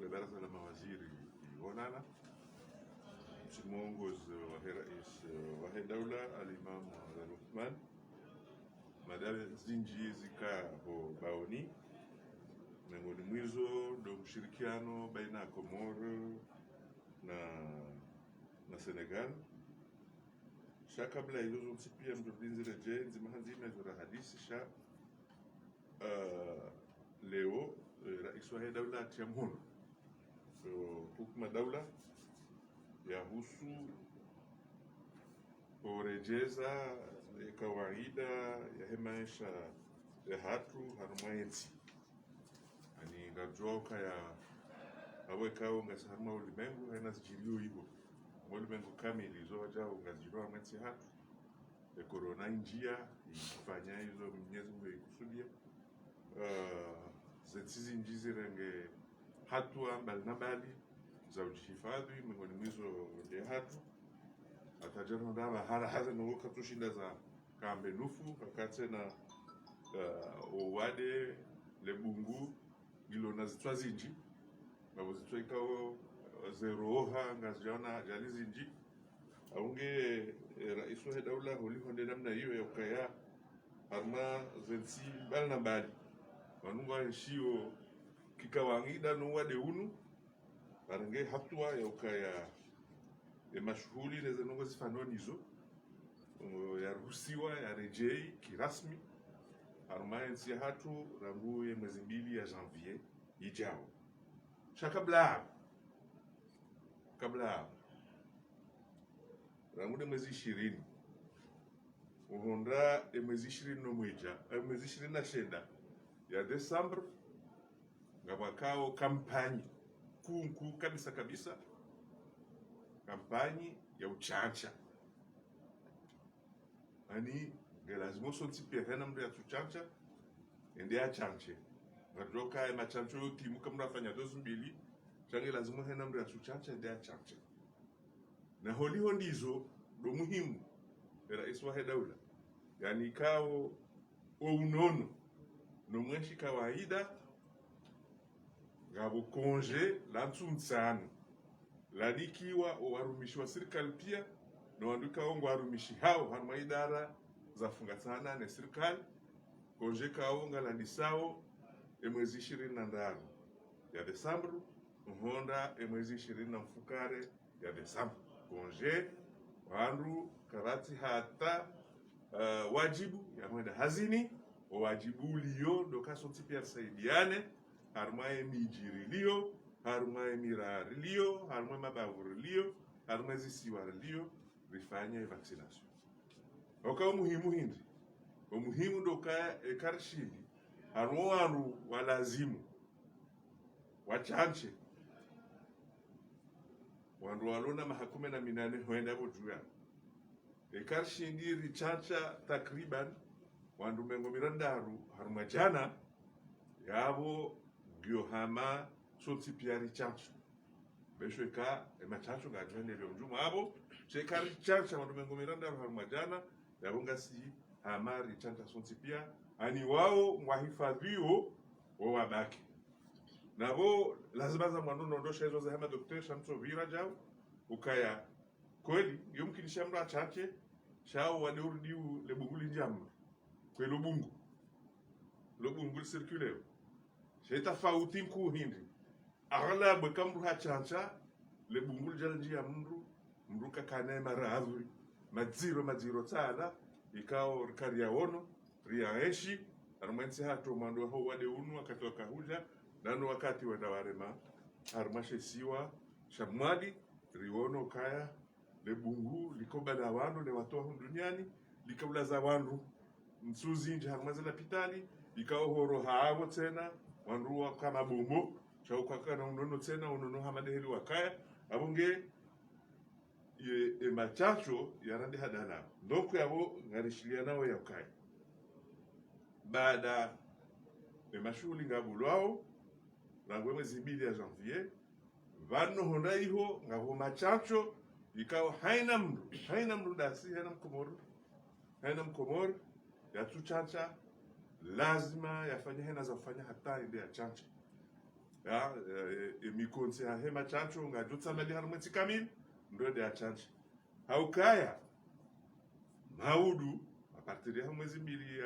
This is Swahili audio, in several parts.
la baraza la mawaziri ionana mwongozi wa rais wa daula al-Imam Al-Uthman madame zinji zikaho baoni miongoni mwizo ndo mshirikiano baina ya Komoro na Senegal. Kabla hizo zote pia mtulinzi reje nzima zora hadisi leo rais wa daula atiamuna hukuma daula yahusu kurejeza kawaida ya maisha ya hatu harumwenzi ani ngajoka ya awekao ngasharma ulimengu hena zijilio hivyo ulimengu kamili zoja ungazijua mwenzi hatu ya corona njia ifanya hizo mnyezo ikusudia zetizi njizi renge hatu ambali nabali za ujihifadhi miongoni mwizo ndia hatu atajana ndaba haza nuka tushinda za kambe nufu kakate na owade lebungu gilo na zitwa zinji babo zitwa ikao zeroha ngaziona jali zinji aunge rais wa daula holihonde namna hiyo ya ukaya arma zensi bali na bali wanunga shio kikawangida no wade unu barange hatua ya ukaya mashughuli na zenongo zifanonizo yaruhusiwa ya rejei kirasmi arumayensi ya hatu ranguye mwezi 2 ya janvier ijao. Kabla rangude mwezi 20 uhonda mwezi 21 mwezi 29 ya Desemba ngabakao kampani kuu kabisa kampani ya uchancha ani lazima sonti hena mndu ya tuchancha ende ya chanche ngadoka ya machancho yote muka mnafanya dozu mbili change lazima hena mndu ya tuchancha ende ya chanche na holiho ndizo do muhimu rais wa daula yani kao unono no mweshi kawaida ngabo konje la ntsuntsano lalikiwa warumishi wa serikali pia na wanduka ongo warumishi hao harma idara za fungatana na serikali konje kaonga landisao mwezi 25 ya Desemba uhonda mwezi 20 na mfukare ya Desemba konje wandu karati hata wajibu ya mwenda hazini wajibu liyo dokaso tipia saidiane harma mijirilio harumai mirarilio, harumai mabavurilio, harumai zisiwarilio, rifanya vaccination. Oka umuhimu hindi. Umuhimu doka ekarshidi. Harumu walazimu. Wachanche. Wandu walona mahakume na minane huenda bojuya. Ekarshidi richancha takriban wandu mengo mirandaru harumajana yabo gyohama sonti piari chancho besho ka machacho gajene leo njuma abo chekari chancha wandu mengo miranda harumajana yabonga si hamari chancha sonti pia ani wao mwahifadhio wabaki nabo lazima za mwandu ndosha hizo za hema Dr. Shamso Vira jao ukaya kweli yumkini shamra chache shao waliurdiu lebunguli njamma kwelo bungu lobungu circulaire sheta fauti mku hindi agala bekamru hachancha le bungul jalji ya mru kakane maradhi madziro tsala ikao karia wono riaeshi armansi hato mando ho wade unu wakati wakahuja nano wakati wenda warema armashe siwa shamwadi riono kaya le bungu likoba na wandu le watoa duniani likabla za wandu msuzi nje harmazela pitali ikao horo haabo tena wandu kama bombo chauka kana unono tena unono hamadeheli wakaya abunge machacho yarande hadana ndoko yabo ngarishilia nao yakaya baada mashughuli ngabulwao nangwe mwezi 2 ya janvier vano honda iho ngabo machacho ikao haina mru dasi haina mkomoro ya tuchacha lazima yafanye hena za kufanya hata inde ya chancha ya ikonse hema chancho ngajutsa mali harumwezi kamili ndo de achanche haukaya maudu a partir ya mwezi mbili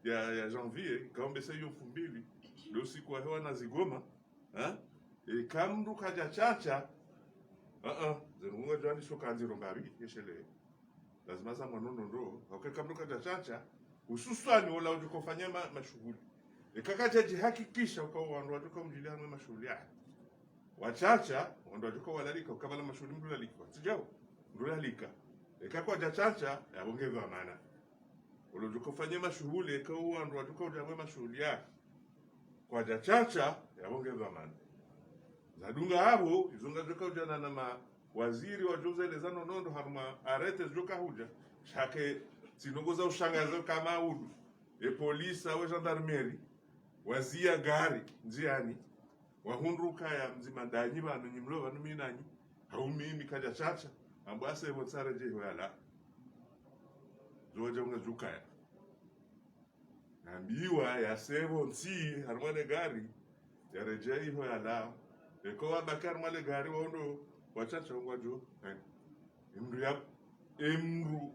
ya janvier kaombesa hiyo 2000 ndio siku wa hewa na zigoma kamndu kaja chacha zenunga jwani shokanziro ngabi yeshele lazima za mwanono ndo kamndu kaja chacha hususani wala ujikofanya mashughuli ikakaja jihakikisha ukawa wandu wajuka mjili hamwe mashughuli yake wachacha wandu wajuka walalika ukabala mashughuli mdu lalika sijao mdu lalika ikakwa jachacha yabongezwa maana ulojuka ufanye mashughuli ikawa wandu wajuka ujamwe mashughuli yake kwa jachacha yabongezwa maana zadunga habo izunga juka ujana na waziri wa Jose Lezano Nondo haruma arete juka huja shake sinongoza ushangazo kama udu polisa wa gendarmerie wazia gari njiani wahunduka ya mzima danyi banu nyimlo banu minanyi haumimi kaja chacha ambo ase wotsare je wala zoja unga zukaya nambiwa ya sebo nsi harmane gari ya rejei ho yala eko wa bakar male gari wondo wachacha ngwajo imru ya emru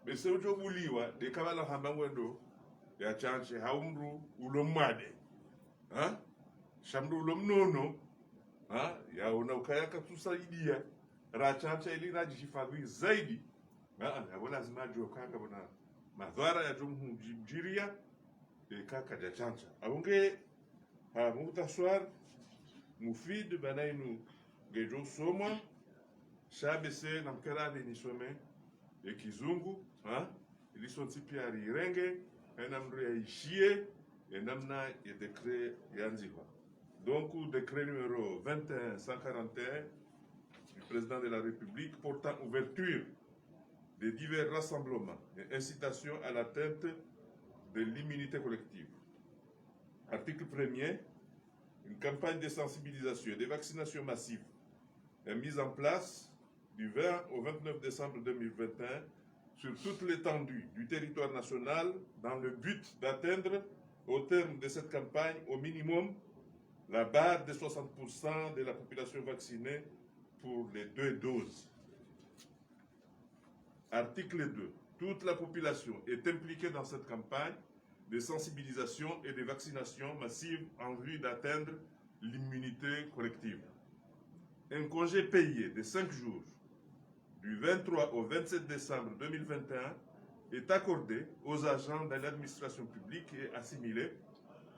bese ujobuliwa de kabala hamba ngwendo ya chanche haumru ulomwade shamdu ulomnono ya una ukayaka tusaidia ra chanche ili rajihifadhi zaidi ya lazima jua kanga bona madhara ya jumhujiria kaka ja chancha abunge mutaswar mufid banainu gejo soma shabese namkara ni some kizungu ilisonti pia rirenge namru ya ishie namna ya décret yanziwa donc décret numéro 2141 du président de la République portant ouverture de divers rassemblements et incitation à l'atteinte de l'immunité collective. Article 1er, une campagne de sensibilisation et de vaccination massive est mise en place du 20 au 29 décembre 2021 sur toute l'étendue du territoire national dans le but d'atteindre au terme de cette campagne au minimum la barre de 60% de la population vaccinée pour les 2 doses. Article 2. Toute la population est impliquée dans cette campagne de sensibilisation et de vaccination massive en vue d'atteindre l'immunité collective. Un congé payé de 5 jours du 23 au 27 décembre 2021 est accordé aux agents de l'administration publique et assimilés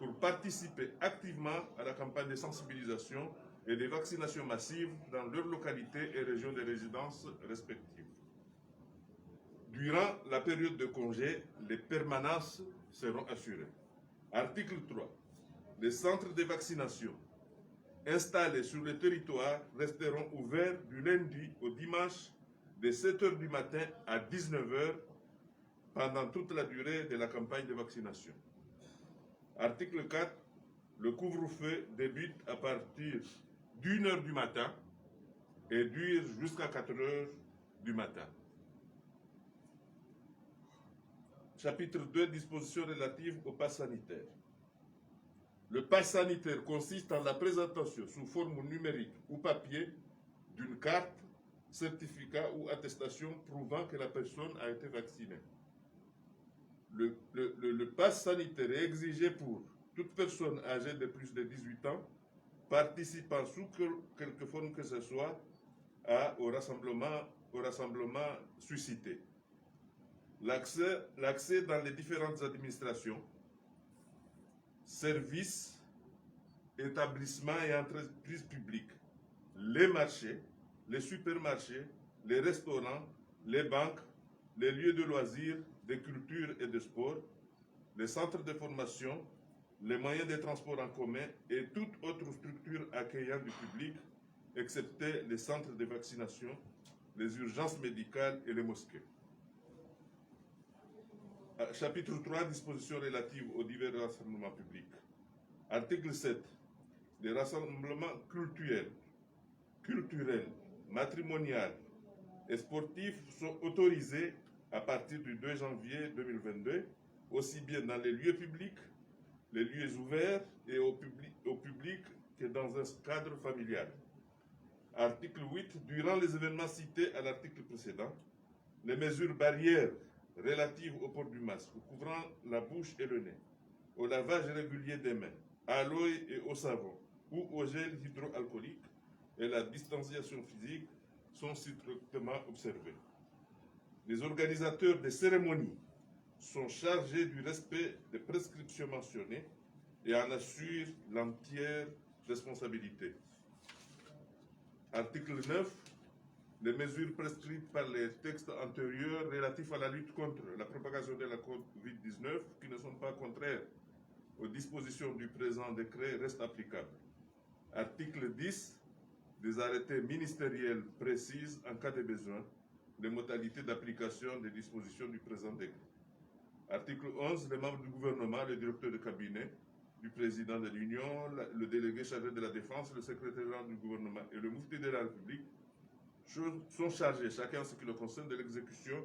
pour participer activement à la campagne de sensibilisation et de vaccination massive dans leurs localités et régions de résidence respectives. Durant la période de congé, les permanences seront assurées. Article 3. Les centres de vaccination installés sur le territoire resteront ouverts du lundi au dimanche de 7h du matin à 19h pendant toute la durée de la campagne de vaccination. Article 4. Le couvre-feu débute à partir d'1h du matin et dure jusqu'à 4h du matin. Chapitre 2, dispositions relatives au pass sanitaire. Le pass sanitaire consiste en la présentation sous forme numérique ou papier d'une carte, certificat ou attestation prouvant que la personne a été vaccinée. Le pass sanitaire est exigé pour toute personne âgée de plus de 18 ans, participant sous quelque forme que ce soit au rassemblement suscité. L'accès dans les différentes administrations, services, établissements et entreprises publiques, les marchés, les supermarchés, les restaurants, les banques, les lieux de loisirs, de culture et de sport, les centres de formation, les moyens de transport en commun et toute autre structure accueillant du public, excepté les centres de vaccination, les urgences médicales et les mosquées. Chapitre 3, dispositions relatives aux divers rassemblements publics. Article 7. Les rassemblements culturels, matrimoniaux et sportifs sont autorisés à partir du 2 janvier 2022, aussi bien dans les lieux publics, les lieux ouverts et au public que dans un cadre familial. Article 8. Durant les événements cités à l'article précédent, les mesures barrières relatives au port du masque, couvrant la bouche et le nez, au lavage régulier des mains, à l'eau et au savon ou au gel hydroalcoolique et la distanciation physique sont strictement observées. Les organisateurs des cérémonies sont chargés du respect des prescriptions mentionnées et en assurent l'entière responsabilité. Article 9. Les mesures prescrites par les textes antérieurs relatifs à la lutte contre la propagation de la COVID-19 qui ne sont pas contraires aux dispositions du présent décret restent applicables. Article 10. Des arrêtés ministériels précisent, en cas de besoin, les modalités d'application des dispositions du présent décret. Article 11. Les membres du gouvernement, le directeur de cabinet du président de l'Union, le délégué chargé de la défense, le secrétaire général du gouvernement et le mufti de la République sont chargés, chacun en ce qui le concerne, de l'exécution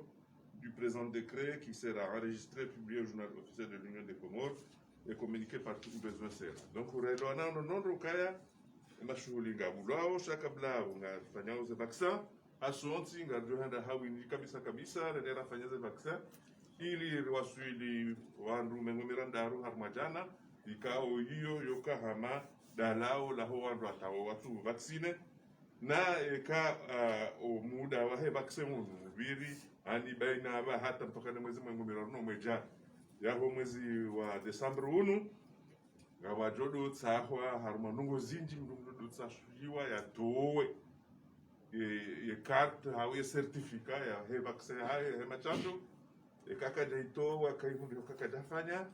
du présent décret qui sera enregistré, publié au journal officiel de l'Union des Comores et communiqué partout où besoin sera. Donc, unaelewana nonondo kaya mashughuli ngabulwao shakablau ngafanya uze vaccin asonti ngajohanda hawini kabisa kabisa renera fanya ze vaccin ili waswili wandu mengomirandaru harmajana ikao hiyo yokahama dalao laho wandu atawo watu vaccine na eka muda wahe vaccine mubiri ani baina ba hata mpaka na mwezi mengomirano mweja yaho mwezi wa Desemba unu ngawajodo tsahwa haruma nungo zinji mnungo tsashiwa ya towe ye carte hawe certificat ya he vaccin haye he machanjo e kaka jaito wa kaimu kaka jafanya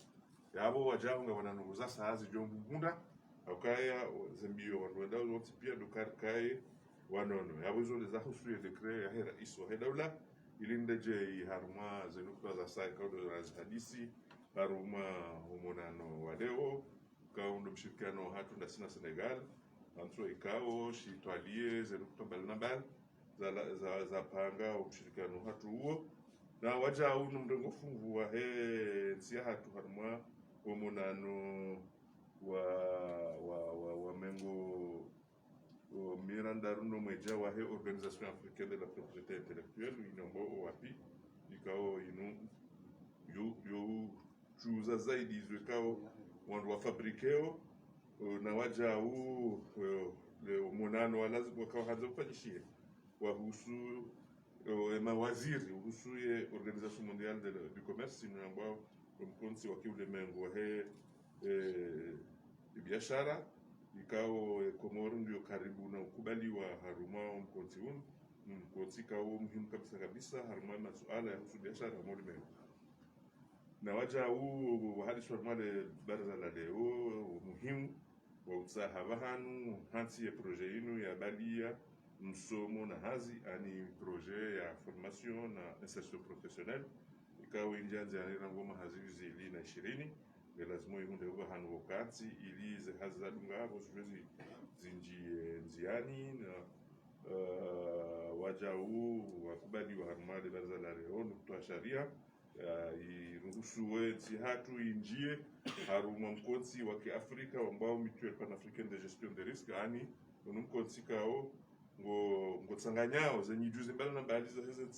yabo wajaho ngawananunguza saazi jongu munda akaya zembio wanda wote pia dukarkai wanono yabo zo za husuye decret ya he rais wa dawla ilindeje haruma zenukta za sai kaudo hadisi haruma umonano wadeo kaundo mshirikiano hatu ndasina Senegal antro ikao shitwalie zenukta balnabal za panga mshirikiano hatu huo na waja unu mrengo fungu wa he nsia hatu haruma umonano wa mengo miranda runo mweja wa he Organisation Africaine de la Propriété Intellectuelle inombo OAPI ikao inu yo chuza zaidi zwekao wandu wa fabrikeo na waja u le monano walazi wakao haza ufanyishie wahusu mawaziri uhusu ye Organisation Mondiale du Commerce inu ambao mkonsi wakiule mengo he biashara ikao Komoro ndio karibu na ukubali wa haruma mkonsi huu mkonsi kao muhimu kabisa kabisa haruma masuala ya husu biashara mori mengo na waja huu wahadisi wa mwale baraza la leo muhimu wa usaha hanu hansi ya proje inu ya balia msomo na hazi ani proje ya formation na insertion professionnelle ikao injanzi ya ngoma hazi zili na 20 lazima ihunde huwa hanu wakati ili ze hazi za dunga hapo siwezi zinji nziani na waja huu wakubali wa harumade baraza la leo nukutoa sharia iruhusu wenzi hatu injie haruma mkonsi wa kiafrika ambao mutuelle panafricaine de gestion des risques ani mkonsi kao ngo tsanganyao zenye juzi mbali na mbali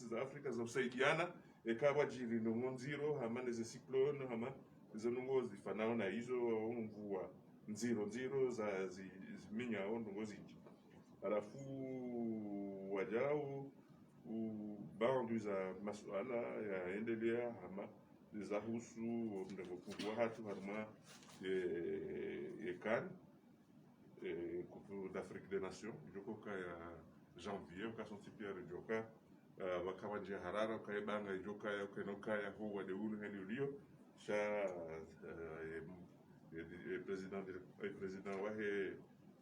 za Afrika za usaidiana ekawa jiri nongonziro hama neze cyclone hama zonungo zifanao na hizo mvua nziro za ziminyao ndongo zinji alafu wajao bandu za masuala ya endelea hama za husu mdengo kubwa hatu haruma kan Coupe d'Afrique des Nations jokoka ya janvier wakasonti Pierre joka wakawanje harara kaibanga joka ya kenoka ya huwa de unu heli ulio sha president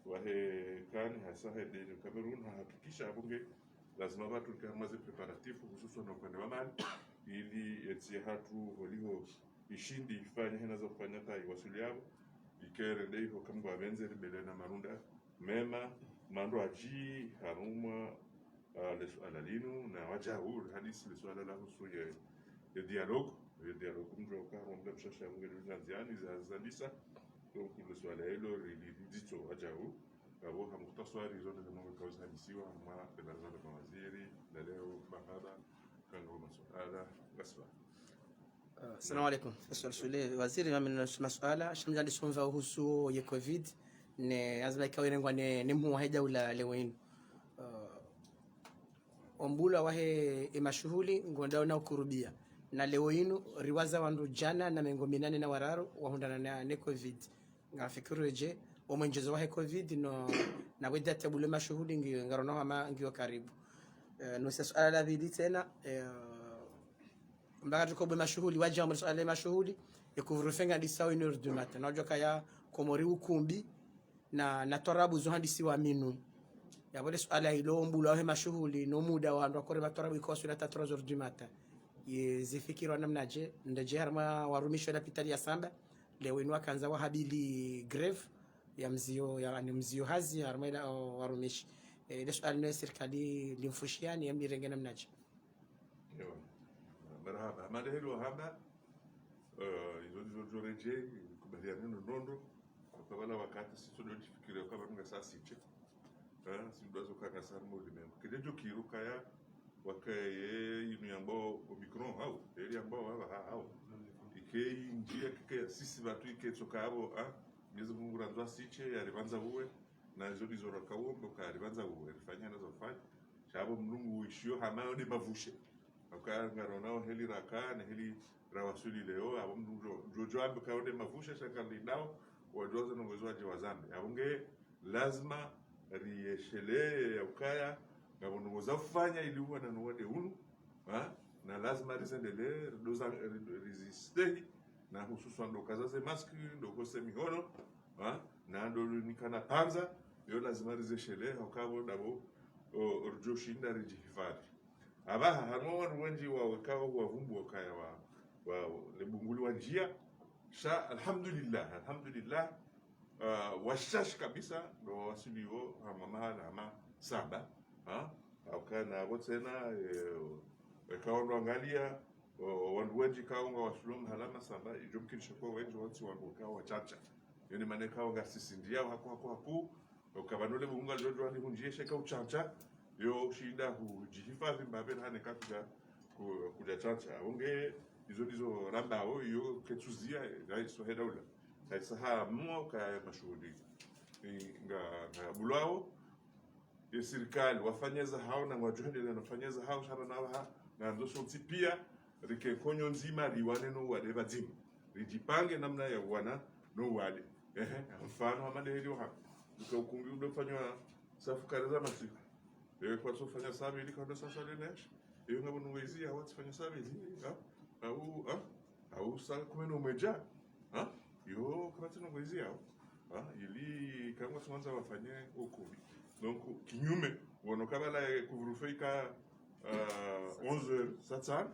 wahe kan hasa hede Cameroon hakikisha bunge lazima watu kamaze preparatifu hususan na upande wa mali ili etie hatu waliho ishindi ifanye hena za kufanya tai wasuli yao ikere ndeho kama benze libele na marunda mema mando aji haruma le swala linu na waja huru hadisi le swala la husu ya dialogue mjo ka rombe mshasha ngeli nziani za zalisa donc le swala hilo lilizito ajau abo hamuktasari zote zimewekwa hadisiwa ma baraza la mawaziri na leo bahadha kanga masuala gaswa. Assalamu alaikum. Swali waziri na masuala shamjali sonza kuhusu ya covid ne azma ikawa irengwa ne muhaida ula lewenu ombula wahe mashuhuli ngonda na ukurubia na leo inu riwaza wandu jana na mengo minane na wararo wahundana na covid ngafikuru je omwenjezo wahe covid no na weda tabule mashuhuli ngarona hama ngio karibu no swala la vidi tena mbaga tuko mashuhuli waje wa swala mashuhuli ikuvurufenga disao inu du matin najua kaya komori ukumbi na torabu zo handisi wa minu ya bode swala ilo mbula wahe mashuhuli no muda wa ndo akore batorabu ikosu la 3h du matin yezifikirwa namna je ndaje harma warumisho la pitali ya samba leo inwa kanza wahabili greve ya mzio yani mzio hazi harma ila warumishi ile swali ni serikali limfushiani yamdirenge namna je marhaba madhelo haba izo reje kubaliana nondo kwa wala wakati sisi tulifikiria kama tunga saa siche si ndozo kaka sarmo limem kidejo kiruka ya wakaye inu yambo omicron hao eli ambao hao ikei njia kike sisi watu iketoka hapo miezi Mungu ranzwa siche yalivanza uwe na zodi zora kaombo ka yalivanza uwe rifanya nazo fanya chabo mlungu uishio hamao ni mavushe ngaronao heli raka na heli rawasuli leo abo mlungu jojo ambe kaonde mavushe shakali nao wajoza na uwezo waje wazambe abonge lazima rieshele ya ukaya ngabo za kufanya ili uwe na nuwade unu na lazima risendele doza resiste na hususan ndo kazaze maski ndo kose mihono na ndo nikana panza yo lazima rizeshele hakabo dabo orjoshinda rijihifadhi abaha harmo wenji wa wekao wavumbu wakaya wa lebunguli wa njia sha alhamdulillah washash kabisa ndo wasilio mahala ama saba akana botsena ekaondo angalia wandu wenji kaunga wasulum halama saba ijumkinisha kwa wenji wansi wandu kao wachacha yoni mane kaunga sisi ndia haku ukabanule bunga jojo ali hunjieshe ka uchacha yo shinda hujihifadhi mbabe hane kakuja kuja chacha unge izo rambao yo ketuzia raiso hedaula kaisaha mwa ka mashuhudi nga bulao ya serikali wafanyeza hao na wajuhende na wafanyeza hao shana na ngando sonti pia rike konyo nzima liwane no wade bazimu rijipange namna ya wana no wade mfano amane helio hapa ukumbi udofanywa safu kareza masiku kwa sofanya sabi ili kwa sasa lenesh iyo ngabo nwezi hao tufanya sabi au sa kumeno umeja yo kama tuna nwezi hao ili kama tuanza wafanye ukumbi donc kinyume wanokabala kuvurufika 11h sasa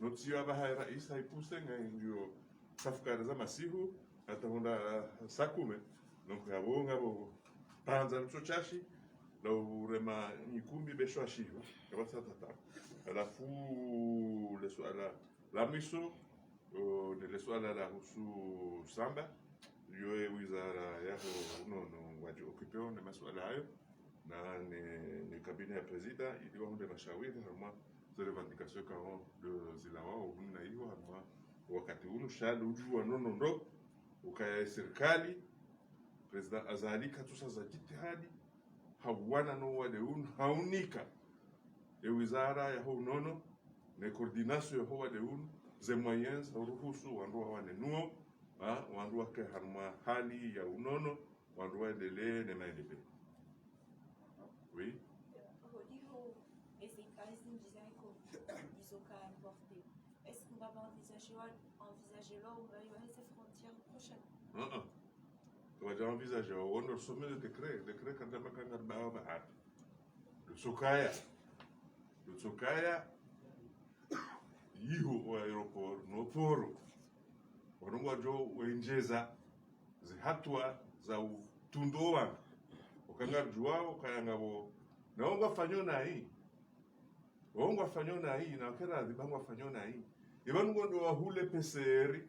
notio abaha rais haipuse ndio safukara za masihu ataunda sakume donc ngabo panza mchochashi na urema nyikumbi besho ashiva kwa sasa alafu le swala la miso le swala la husu samba yoe wizara yako no waje okupeo na masuala hayo na ni kabine ya presida iliwa hunde mashauri harma za revendication kao de zilawa ubuna hiyo harma wakati unu shadu ujua nondo ukaya serikali presida azalika tusa za jitihadi hawana no wale unu haunika wizara ya ho nono na coordination ya ho wale unu ze moyens ruhusu wandu wane nuo wandu wake harma hali ya unono wandu waendelee na maendeleo. Oui. Est-ce qu'on va envisager là ou ces frontières prochaines? On va envisager. On a sommet le décret quand on a le Sokaya, yiho wa aeroport no poro. Wanunga jo wenjeza zihatwa za utundoa. Ukanga juao kayanga bo na wonga fanyona hii na kera dibangwa fanyona hii ibanu ngondo wa hule peseri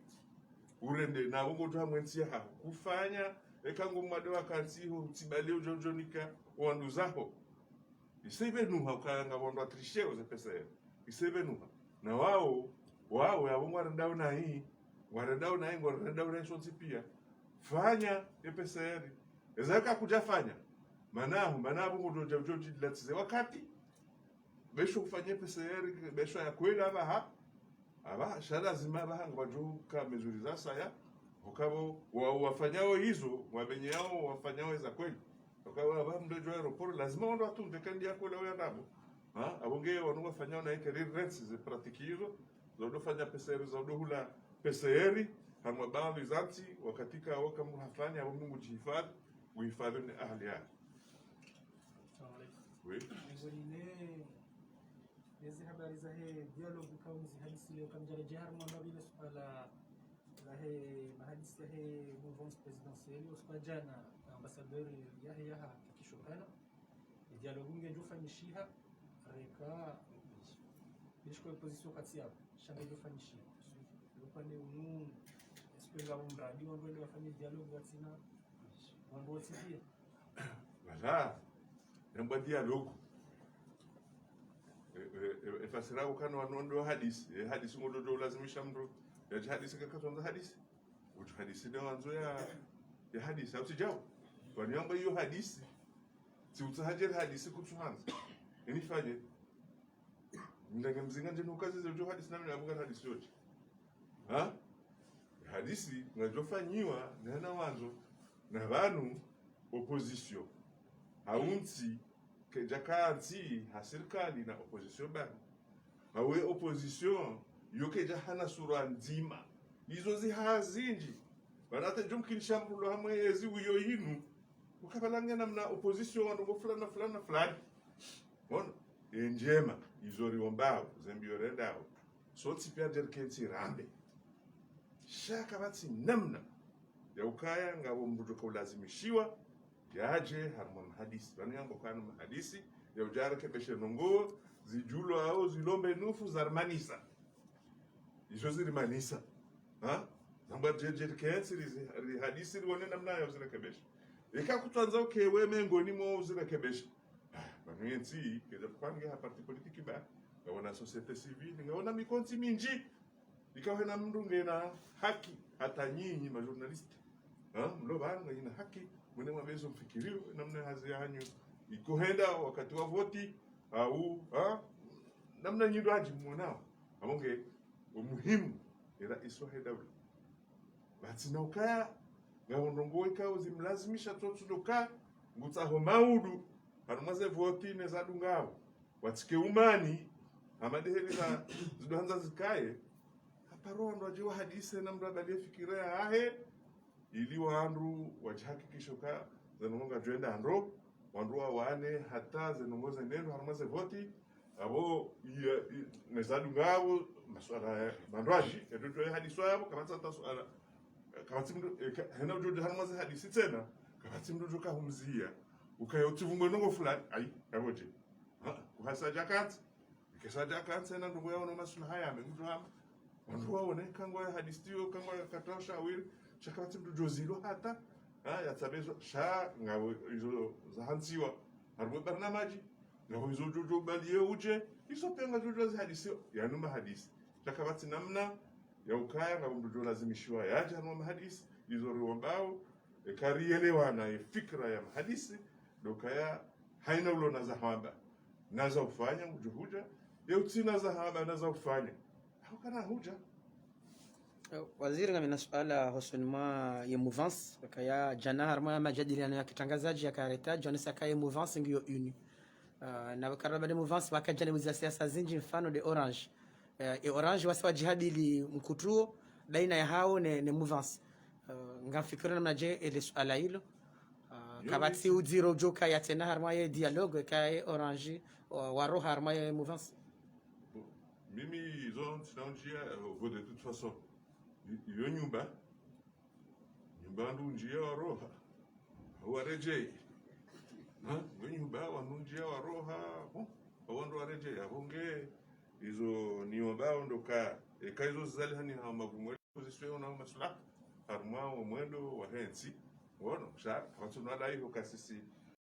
urende na ungo twa mwensia ha kufanya ekango mwade wakansi ho tibale ujojonika wandu zaho isebe nuha ukanga wandu atrisheo ze pesa isebe nuha na wao ya bongo arendao na hii warendao na hii warendao na shonsi pia fanya pesa yari ezaka kujafanya manabu ngo jojoji latize wakati besho kufanya pesa yari besho ya kweli aba shara zima bahanga bajuka mezuri za saya ukabo wafanyao hizo wabenyao wafanyao za kweli ukabo aba mdojo aeroport lazima ndo atunde kandi yako leo yandabo abonge wanu wafanyao na career rents ze pratikizo zodo fanya pesa yari zodo hula pesa yari hamwa baadhi zanti wakatika waka mhafanya au Mungu jihifadhi uhifadhi ni ahli yake. Hizi habari za dialogue kaunzi hadisi leo kamjarejea harmona vile swala la mahadisi ya mouvance présidentielle uspa jana ambassadeur Yahya kishokana dialogue ngejofanyishiha reka bishko position kati yao shanga jofanyishiha upande unu espenga mradi wangu ndio wafanye dialogue watina mambo sivyo wala namba dialogue efasira ukano wanondo hadisi ngodo lazimisha mtu ya hadisi kakatonza hadisi utu hadisi ndio wanzo ya hadisi au sijao kwani yamba hiyo hadisi si utahajer hadisi kutuanza inifanye ndenge mzinga nje nukazi zo hadisi na nabuga hadisi yote hadisi ngajofanyiwa na wanzo na banu opposition haunti kejakanti hasirikali na opposition bana hawe opposition yokeja hana sura nzima hizo zihazinji banate jumkin shambulo hamwe ezi uyo yinu ukabalanga namna opposition wandu fulani bona enjema izori wombao zembiorendao so tipia derkenti rambe shaka bati namna ya ukaya ngabo mbujo kaulazimishiwa yaje harmon hadisi banu yango kana hadisi ya ujara kebeshe nongo zijulo au zilombe nufu zarmanisa izo zirimanisa namba jeje kensi ri hadisi rione namna ya uzira kebeshe ikakutanza ukewe mengoni mo uzira kebeshe banu yensi keza kupange ha parti politiki ba ngabona societe civile ngabona mikonti minji ikawe na mndu ngena haki hata nyinyi majournalisti mlo banga ina haki mwene mwabezo mfikirio namna hazi yanyu ikohenda wakati wa voti au namna nyindo haji mwanao amonge umuhimu ila iswahe dawla bati na ukaya ngawondongo ikawo zimlazimisha totudoka ngutaho maudu hanumaze voti nezadu ngao watike umani amadeheli za zidohanza zikaye haparondo ajiwa hadise namna baliyefikiria ili wandu wajihakikisho ka zenonga jwenda andro wandu wane hata zenongoza neno harumaze voti abo nezadu ngabo maswala mandwaji edoto hadisi yabo kama tata swala kama timdo hena ujojo harumaze hadisi tena kama timdo joka humzia ukayotivumwe nongo fulani ai yaboje kuhasa jakat kesa jakat tena ndugu yao na maswala haya amemtu hapa wandu waone kangwa hadisi yo kangwa katosha wili shakati mdujozilo hata yatsabezo sha ngawe izo zahansiwa harbo barnamaji ngawe izo jojo baliye uje iso penga jojo za hadisi yanuma hadisi shakabati namna ya ukaya ngawe mdujo lazimishiwa yaje harbo hadisi izo riwambao karielewana fikra ya hadisi dokaya haina ulo na zahaba naza ufanya mjuhuja yeutina zahaba naza ufanya hakana huja waziri ngamina suala hosonima ya mouvance kaya jana harma majadiliano ya kitangazaji ya kareta jonesa kaya mouvance ngiyo uni na wakaraba de mouvance wakajana mwiza siasa zinji mfano de orange orange wasiwa jihadili mkutuo daina ya hao ne mouvance ngamfikira namna je ile suala hilo kabati udiro joka ya tena harma ya dialogue kaya orange waro harma ya mouvance mimi zon tunaonjia de toute façon iyo nyumba ndunjia waroha warejei iyo nyumba wanunjia waroha wandu warejei abonge izo niomba ondoka eka izo zali hani ha magumo position na masula harumwa wa mwendo wa hensi wono sha hatunala hiyo kasisi